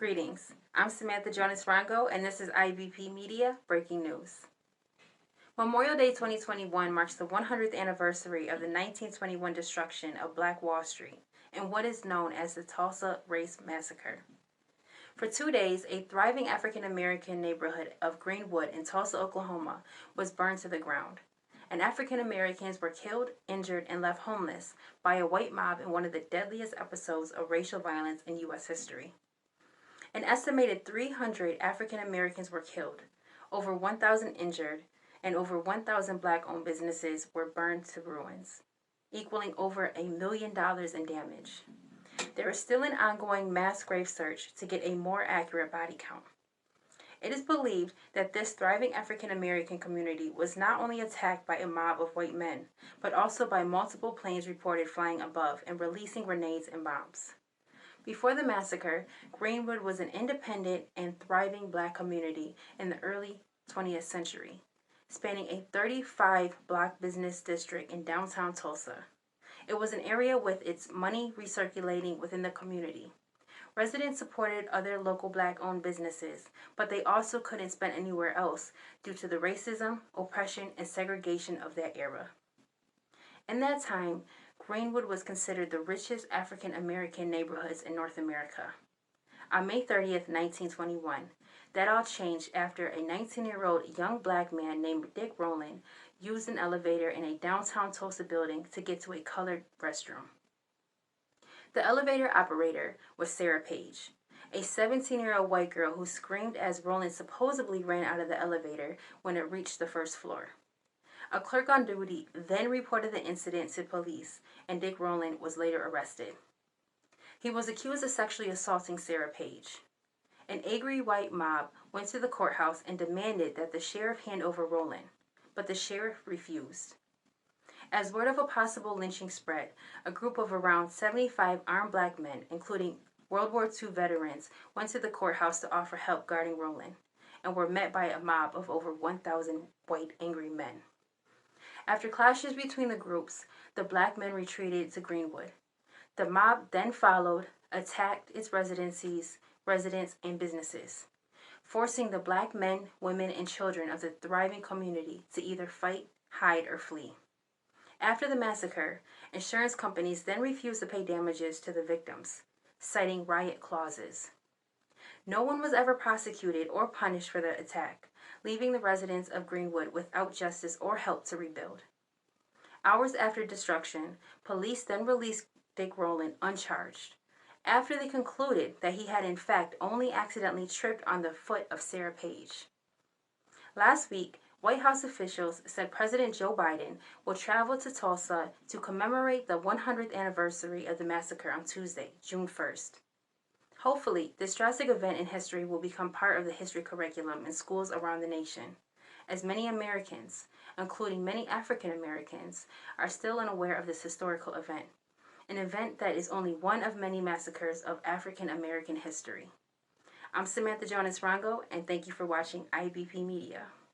Greetings, I'm Samantha Jonas-Rongo, and this is IBP Media Breaking News. Memorial Day 2021 marks the 100th anniversary of the 1921 destruction of Black Wall Street in what is known as the Tulsa Massacre. For 2 days, a thriving African-American neighborhood of Greenwood in Tulsa, Oklahoma was burned to the ground, and African-Americans were killed, injured, and left homeless by a white mob in one of the deadliest episodes of racial violence in U.S. history. An estimated 300 African Americans were killed, over 1,000 injured, and over 1,000 Black-owned businesses were burned to ruins, equaling over $1 million in damage. There is still an ongoing mass grave search to get a more accurate body count. It is believed that this thriving African American community was not only attacked by a mob of white men, but also by multiple planes reported flying above and releasing grenades and bombs. Before the massacre, Greenwood was an independent and thriving Black community in the early 20th century, spanning a 35-block business district in downtown Tulsa. It was an area with its money recirculating within the community. Residents supported other local Black-owned businesses, but they also couldn't spend anywhere else due to the racism, oppression, and segregation of that era. In that time, Greenwood was considered the richest African American neighborhoods in North America. On May 30th, 1921, that all changed after a 19-year-old young Black man named Dick Rowland used an elevator in a downtown Tulsa building to get to a colored restroom. The elevator operator was Sarah Page, a 17-year-old white girl who screamed as Rowland supposedly ran out of the elevator when it reached the first floor. A clerk on duty then reported the incident to police, and Dick Rowland was later arrested. He was accused of sexually assaulting Sarah Page. An angry white mob went to the courthouse and demanded that the sheriff hand over Rowland, but the sheriff refused. As word of a possible lynching spread, a group of around 75 armed Black men, including World War II veterans, went to the courthouse to offer help guarding Rowland, and were met by a mob of over 1,000 white angry men. After clashes between the groups, the Black men retreated to Greenwood. The mob then followed, attacked its residents, and businesses, forcing the Black men, women, and children of the thriving community to either fight, hide, or flee. After the massacre, insurance companies then refused to pay damages to the victims, citing riot clauses. No one was ever prosecuted or punished for the attack, leaving the residents of Greenwood without justice or help to rebuild. Hours after destruction, police then released Dick Rowland uncharged, after they concluded that he had in fact only accidentally tripped on the foot of Sarah Page. Last week, White House officials said President Joe Biden will travel to Tulsa to commemorate the 100th anniversary of the massacre on Tuesday, June 1st. Hopefully, this drastic event in history will become part of the history curriculum in schools around the nation, as many Americans, including many African Americans, are still unaware of this historical event, an event that is only one of many massacres of African American history. I'm Samantha Jonas-Rongo, and thank you for watching IBP Media.